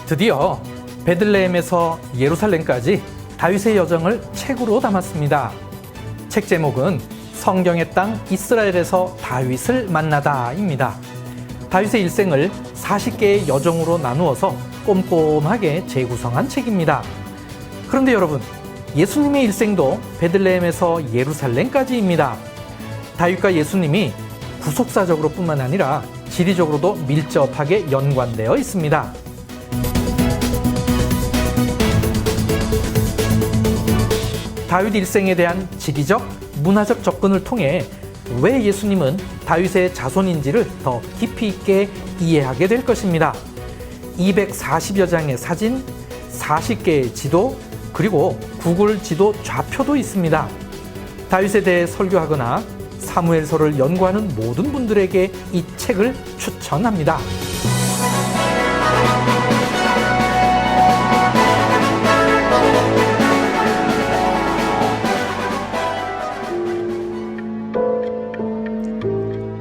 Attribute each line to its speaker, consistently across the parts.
Speaker 1: 드디어 베들레헴에서 예루살렘까지 다윗의 여정을 책으로 담았습니다. 책 제목은 성경의 땅 이스라엘에서 다윗을 만나다입니다. 다윗의 일생을 40개의 여정으로 나누어서 꼼꼼하게 재구성한 책입니다. 그런데 여러분, 예수님의 일생도 베들레헴에서 예루살렘까지입니다. 다윗과 예수님이 구속사적으로 뿐만 아니라 지리적으로도 밀접하게 연관되어 있습니다. 다윗 일생에 대한 지리적, 문화적 접근을 통해 왜 예수님은 다윗의 자손인지를 더 깊이 있게 이해하게 될 것입니다. 240여 장의 사진, 40개의 지도, 그리고 구글 지도 좌표도 있습니다. 다윗에 대해 설교하거나 사무엘서를 연구하는 모든 분들에게 이 책을 추천합니다.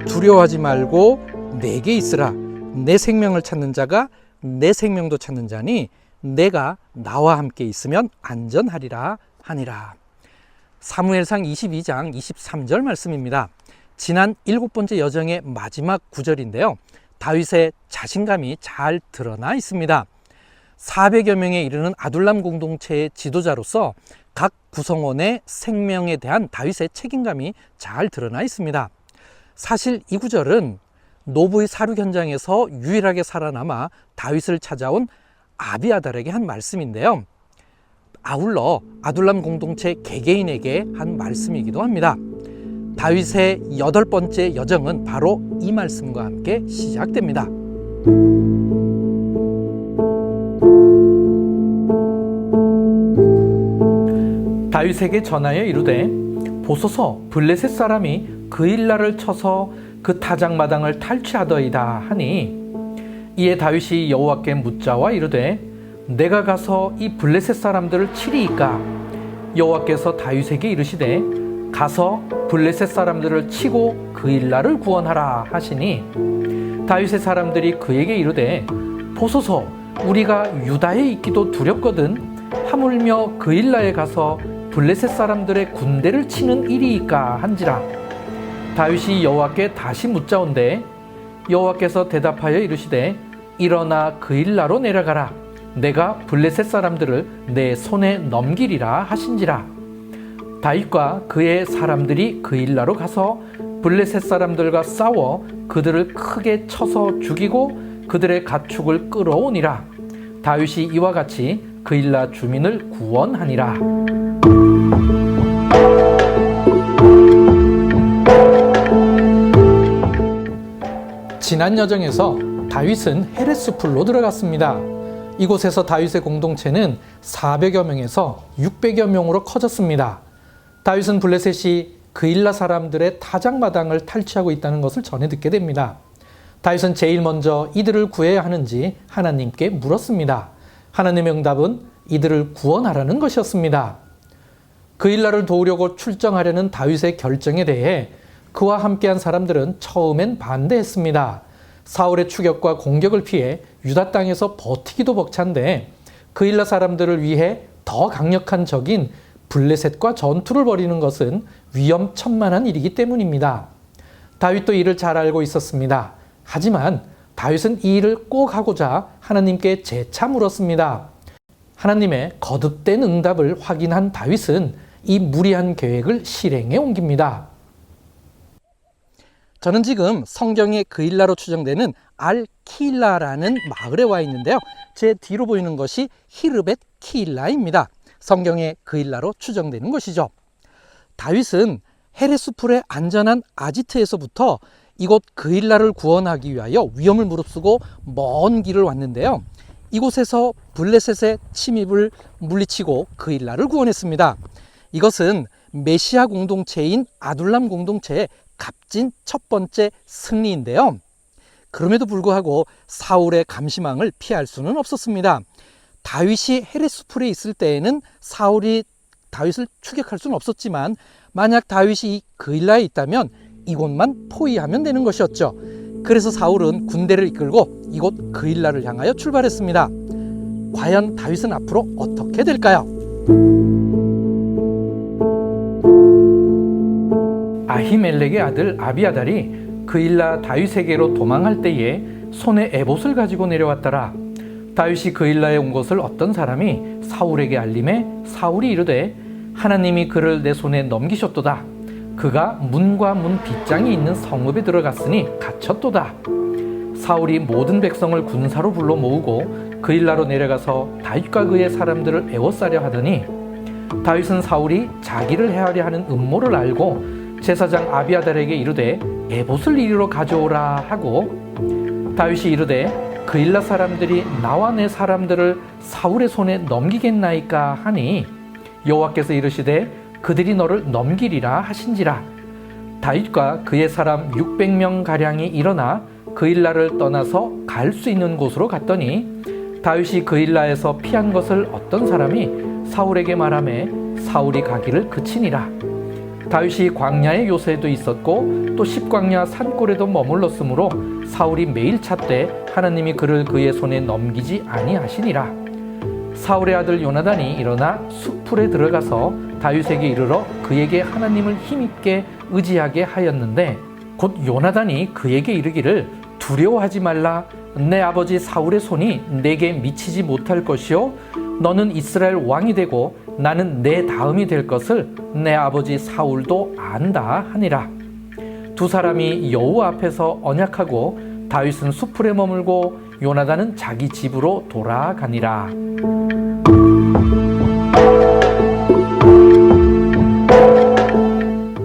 Speaker 1: 두려워하지 말고 내게 있으라. 내 생명을 찾는 자가 내 생명도 찾는 자니 내가 나와 함께 있으면 안전하리라 하니라. 사무엘상 22장 23절 말씀입니다. 지난 7번째 여정의 마지막 구절인데요. 다윗의 자신감이 잘 드러나 있습니다. 400여 명에 이르는 아둘람 공동체의 지도자로서 각 구성원의 생명에 대한 다윗의 책임감이 잘 드러나 있습니다. 사실 이 구절은 노브의 사륙 현장에서 유일하게 살아남아 다윗을 찾아온 아비아달에게 한 말씀인데요. 아울러 아둘람 공동체 개개인에게 한 말씀이기도 합니다. 다윗의 8번째 여정은 바로 이 말씀과 함께 시작됩니다. 다윗에게 전하여 이르되 보소서 블레셋 사람이 그일라를 쳐서 그 타작마당을 탈취하더이다 하니, 이에 다윗이 여호와께 묻자와 이르되 내가 가서 이 블레셋 사람들을 치리이까? 여호와께서 다윗에게 이르시되 가서 블레셋 사람들을 치고 그일라를 구원하라 하시니, 다윗의 사람들이 그에게 이르되 보소서 우리가 유다에 있기도 두렵거든 하물며 그일라에 가서 블레셋 사람들의 군대를 치는 일이이까 한지라. 다윗이 여호와께 다시 묻자온데 여호와께서 대답하여 이르시되 일어나 그일라로 내려가라. 내가 블레셋 사람들을 내 손에 넘기리라 하신지라. 다윗과 그의 사람들이 그일라로 가서 블레셋 사람들과 싸워 그들을 크게 쳐서 죽이고 그들의 가축을 끌어오니라. 다윗이 이와 같이 그일라 주민을 구원하니라. 지난 여정에서 다윗은 헤레스풀로 들어갔습니다. 이곳에서 다윗의 공동체는 400여 명에서 600여 명으로 커졌습니다. 다윗은 블레셋이 그일라 사람들의 타작마당을 탈취하고 있다는 것을 전해 듣게 됩니다. 다윗은 제일 먼저 이들을 구해야 하는지 하나님께 물었습니다. 하나님의 응답은 이들을 구원하라는 것이었습니다. 그일라를 도우려고 출정하려는 다윗의 결정에 대해 그와 함께한 사람들은 처음엔 반대했습니다. 사울의 추격과 공격을 피해 유다 땅에서 버티기도 벅찬데 그일라 사람들을 위해 더 강력한 적인 블레셋과 전투를 벌이는 것은 위험천만한 일이기 때문입니다. 다윗도 이를 잘 알고 있었습니다. 하지만 다윗은 이 일을 꼭 하고자 하나님께 재차 물었습니다. 하나님의 거듭된 응답을 확인한 다윗은 이 무리한 계획을 실행에 옮깁니다. 저는 지금 성경의 그일라로 추정되는 알키라라는 마을에 와 있는데요. 제 뒤로 보이는 것이 히르벳 키일라입니다. 성경의 그일라로 추정되는 것이죠. 다윗은 헤레스풀의 안전한 아지트에서부터 이곳 그일라를 구원하기 위하여 위험을 무릅쓰고 먼 길을 왔는데요. 이곳에서 블레셋의 침입을 물리치고 그일라를 구원했습니다. 이것은 메시아 공동체인 아둘람 공동체의 값진 첫 번째 승리인데요. 그럼에도 불구하고 사울의 감시망을 피할 수는 없었습니다. 다윗이 헤레스풀에 있을 때에는 사울이 다윗을 추격할 수는 없었지만 만약 다윗이 그일라에 있다면 이곳만 포위하면 되는 것이었죠. 그래서 사울은 군대를 이끌고 이곳 그일라를 향하여 출발했습니다. 과연 다윗은 앞으로 어떻게 될까요? 아히멜렉의 아들 아비아달이 그일라 다윗에게로 도망할 때에 손에 에봇을 가지고 내려왔더라. 다윗이 그일라에 온 것을 어떤 사람이 사울에게 알림해 사울이 이르되 하나님이 그를 내 손에 넘기셨도다. 그가 문과 문 빗장이 있는 성읍에 들어갔으니 갇혔도다. 사울이 모든 백성을 군사로 불러 모으고 그일라로 내려가서 다윗과 그의 사람들을 애워싸려 하더니 다윗은 사울이 자기를 해하려 하는 음모를 알고 제사장 아비아달에게 이르되 에봇을 이리로 가져오라 하고 다윗이 이르되 그일라 사람들이 나와 내 사람들을 사울의 손에 넘기겠나이까 하니 여호와께서 이르시되 그들이 너를 넘기리라 하신지라. 다윗과 그의 사람 600명 가량이 일어나 그일라를 떠나서 갈 수 있는 곳으로 갔더니 다윗이 그일라에서 피한 것을 어떤 사람이 사울에게 말하매 사울이 가기를 그치니라. 다윗이 광야의 요새도 있었고 또 십광야 산골에도 머물렀으므로 사울이 매일 찾되 하나님이 그를 그의 손에 넘기지 아니하시니라. 사울의 아들 요나단이 일어나 숲풀에 들어가서 다윗에게 이르러 그에게 하나님을 힘있게 의지하게 하였는데 곧 요나단이 그에게 이르기를 두려워하지 말라. 내 아버지 사울의 손이 내게 미치지 못할 것이요 너는 이스라엘 왕이 되고 나는 내 다음이 될 것을 내 아버지 사울도 안다 하니라. 두 사람이 여호와 앞에서 언약하고 다윗은 숲풀에 머물고 요나단은 자기 집으로 돌아가니라.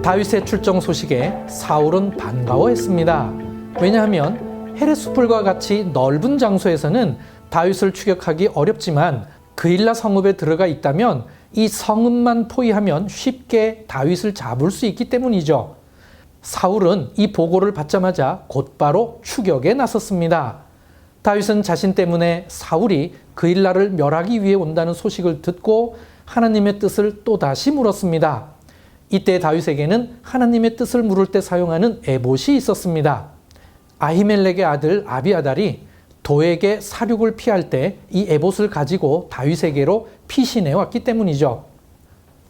Speaker 1: 다윗의 출정 소식에 사울은 반가워했습니다. 왜냐하면 헤레스풀과 같이 넓은 장소에서는 다윗을 추격하기 어렵지만 그일라 성읍에 들어가 있다면 이 성읍만 포위하면 쉽게 다윗을 잡을 수 있기 때문이죠. 사울은 이 보고를 받자마자 곧바로 추격에 나섰습니다. 다윗은 자신 때문에 사울이 그일라를 멸하기 위해 온다는 소식을 듣고 하나님의 뜻을 또다시 물었습니다. 이때 다윗에게는 하나님의 뜻을 물을 때 사용하는 에봇이 있었습니다. 아히멜렉의 아들 아비아달이 도에게 사륙을 피할 때 이 에봇을 가지고 다윗에게로 피신해 왔기 때문이죠.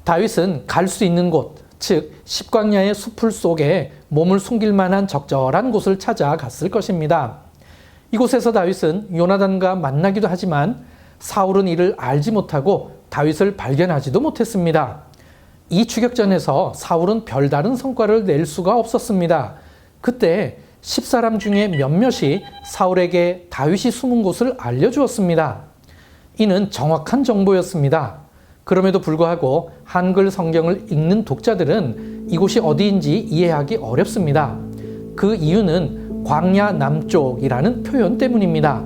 Speaker 1: 다윗은 갈 수 있는 곳, 즉 십광야의 숲풀 속에 몸을 숨길 만한 적절한 곳을 찾아갔을 것입니다. 이곳에서 다윗은 요나단과 만나기도 하지만 사울은 이를 알지 못하고 다윗을 발견하지도 못했습니다. 이 추격전에서 사울은 별다른 성과를 낼 수가 없었습니다. 그때 10사람 중에 몇몇이 사울에게 다윗이 숨은 곳을 알려주었습니다. 이는 정확한 정보였습니다. 그럼에도 불구하고 한글 성경을 읽는 독자들은 이곳이 어디인지 이해하기 어렵습니다. 그 이유는 광야 남쪽이라는 표현 때문입니다.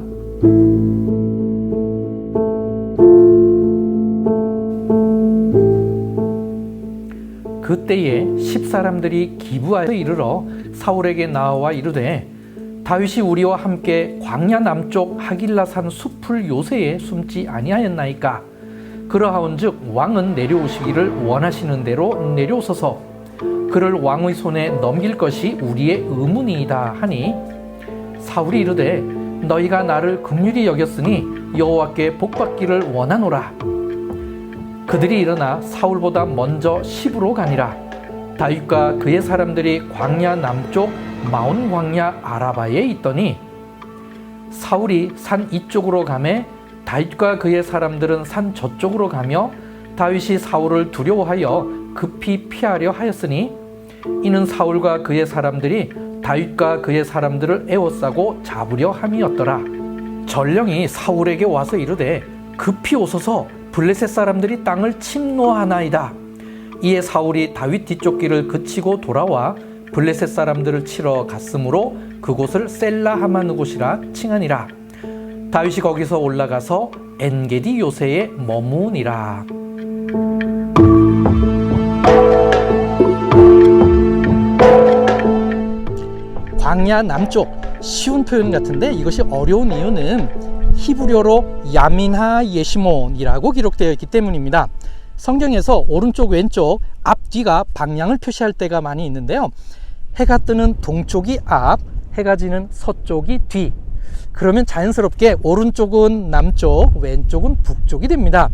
Speaker 1: 그때에 10사람들이 기브아에 이르러 사울에게 나와 이르되 다윗이 우리와 함께 광야 남쪽 하길라산 숲풀 요새에 숨지 아니하였나이까. 그러하온즉 왕은 내려오시기를 원하시는 대로 내려오소서. 그를 왕의 손에 넘길 것이 우리의 의문이이다 하니 사울이 이르되 너희가 나를 긍휼히 여겼으니 여호와께 복받기를 원하노라. 그들이 일어나 사울보다 먼저 시브로 가니라. 다윗과 그의 사람들이 광야 남쪽 마온 광야 아라바에 있더니 사울이 산 이쪽으로 가매 다윗과 그의 사람들은 산 저쪽으로 가며 다윗이 사울을 두려워하여 급히 피하려 하였으니 이는 사울과 그의 사람들이 다윗과 그의 사람들을 에워싸고 잡으려 함이었더라. 전령이 사울에게 와서 이르되 급히 오소서. 블레셋 사람들이 땅을 침노하나이다. 이에 사울이 다윗 뒤쪽 길을 그치고 돌아와 블레셋 사람들을 치러 갔으므로 그곳을 셀라 하마느 곳이라 칭하니라. 다윗이 거기서 올라가서 엔게디 요새에 머무니라. 광야 남쪽, 쉬운 표현 같은데 이것이 어려운 이유는 히브리어로 야민하 예시몬이라고 기록되어 있기 때문입니다. 성경에서 오른쪽 왼쪽 앞뒤가 방향을 표시할 때가 많이 있는데요. 해가 뜨는 동쪽이 앞, 해가 지는 서쪽이 뒤. 그러면 자연스럽게 오른쪽은 남쪽, 왼쪽은 북쪽이 됩니다.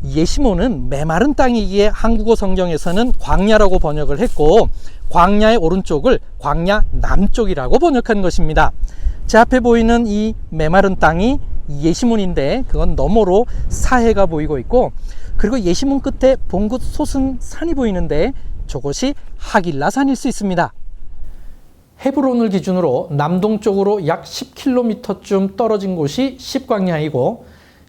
Speaker 1: 예시모는 메마른 땅이기에 한국어 성경에서는 광야라고 번역을 했고, 광야의 오른쪽을 광야 남쪽이라고 번역한 것입니다. 제 앞에 보이는 이 메마른 땅이 예시문인데, 그건 너머로 사해가 보이고 있고, 그리고 예시문 끝에 봉긋 솟은 산이 보이는데 저것이 하길라산일 수 있습니다. 헤브론을 기준으로 남동쪽으로 약 10km쯤 떨어진 곳이 십광야이고,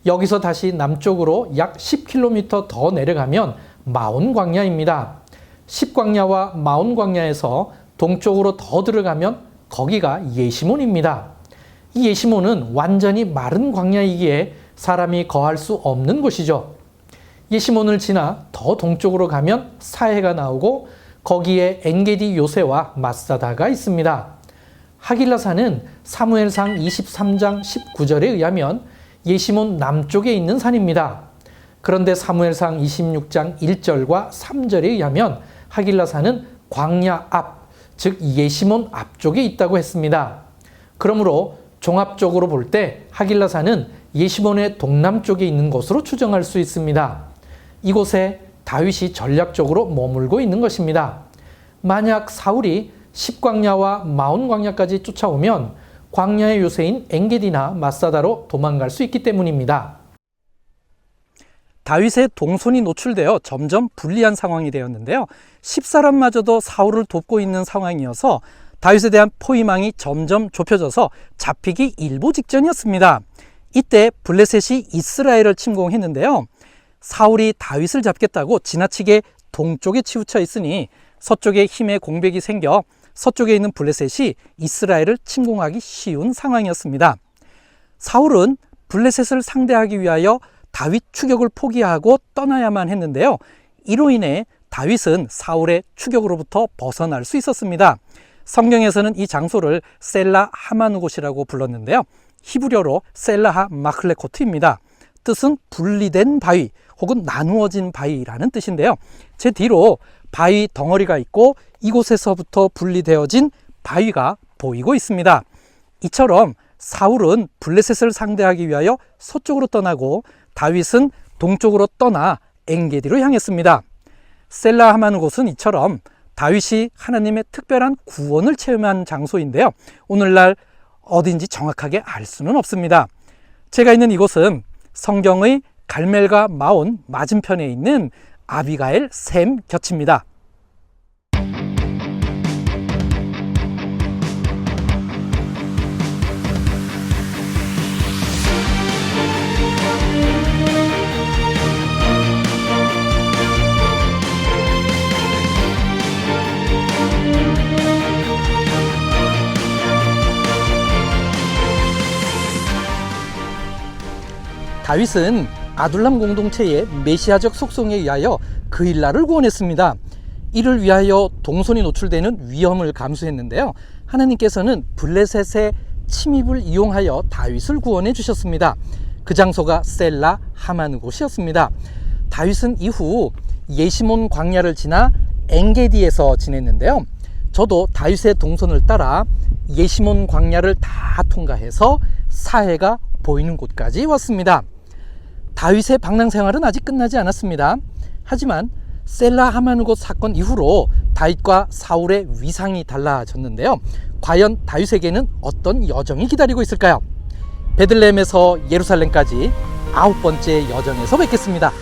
Speaker 1: 여기서 다시 남쪽으로 약 10km 더 내려가면 마온광야입니다. 십광야와 마온광야에서 동쪽으로 더 들어가면 거기가 예시몬입니다. 이 예시몬은 완전히 마른 광야이기에 사람이 거할 수 없는 곳이죠. 예시몬을 지나 더 동쪽으로 가면 사해가 나오고, 거기에 엔게디 요새와 마사다가 있습니다. 하길라산은 사무엘상 23장 19절에 의하면 예시몬 남쪽에 있는 산입니다. 그런데 사무엘상 26장 1절과 3절에 의하면 하길라산은 광야 앞, 즉 예시몬 앞쪽에 있다고 했습니다. 그러므로 종합적으로 볼 때 하길라산은 예시몬의 동남쪽에 있는 것으로 추정할 수 있습니다. 이곳에 다윗이 전략적으로 머물고 있는 것입니다. 만약 사울이 십광야와 마온광야까지 쫓아오면 광야의 요새인 엔게디나 마사다로 도망갈 수 있기 때문입니다. 다윗의 동선이 노출되어 점점 불리한 상황이 되었는데요. 10사람마저도 사울을 돕고 있는 상황이어서 다윗에 대한 포위망이 점점 좁혀져서 잡히기 일보 직전이었습니다. 이때 블레셋이 이스라엘을 침공했는데요. 사울이 다윗을 잡겠다고 지나치게 동쪽에 치우쳐 있으니 서쪽에 힘의 공백이 생겨 서쪽에 있는 블레셋이 이스라엘을 침공하기 쉬운 상황이었습니다. 사울은 블레셋을 상대하기 위하여 다윗 추격을 포기하고 떠나야만 했는데요. 이로 인해 다윗은 사울의 추격으로부터 벗어날 수 있었습니다. 성경에서는 이 장소를 셀라 하마누곳이라고 불렀는데요. 히브리어로 셀라하 마클레코트입니다. 뜻은 분리된 바위 혹은 나누어진 바위라는 뜻인데요. 제 뒤로 바위 덩어리가 있고 이곳에서부터 분리되어진 바위가 보이고 있습니다. 이처럼 사울은 블레셋을 상대하기 위하여 서쪽으로 떠나고 다윗은 동쪽으로 떠나 엔게디로 향했습니다. 셀라 하마는 곳은 이처럼 다윗이 하나님의 특별한 구원을 체험한 장소인데요. 오늘날 어딘지 정확하게 알 수는 없습니다. 제가 있는 이곳은 성경의 갈멜과 마온 맞은편에 있는 아비가엘 샘 곁입니다. 다윗은 아둘람 공동체의 메시아적 속성에 의하여 그일라를 구원했습니다. 이를 위하여 동선이 노출되는 위험을 감수했는데요. 하나님께서는 블레셋의 침입을 이용하여 다윗을 구원해 주셨습니다. 그 장소가 셀라 하마누곳이었습니다. 다윗은 이후 예시몬 광야를 지나 엔게디에서 지냈는데요. 저도 다윗의 동선을 따라 예시몬 광야를 다 통과해서 사해가 보이는 곳까지 왔습니다. 다윗의 방랑 생활은 아직 끝나지 않았습니다. 하지만 셀라 하마누곳 사건 이후로 다윗과 사울의 위상이 달라졌는데요. 과연 다윗에게는 어떤 여정이 기다리고 있을까요? 베들레헴에서 예루살렘까지 9번째 여정에서 뵙겠습니다.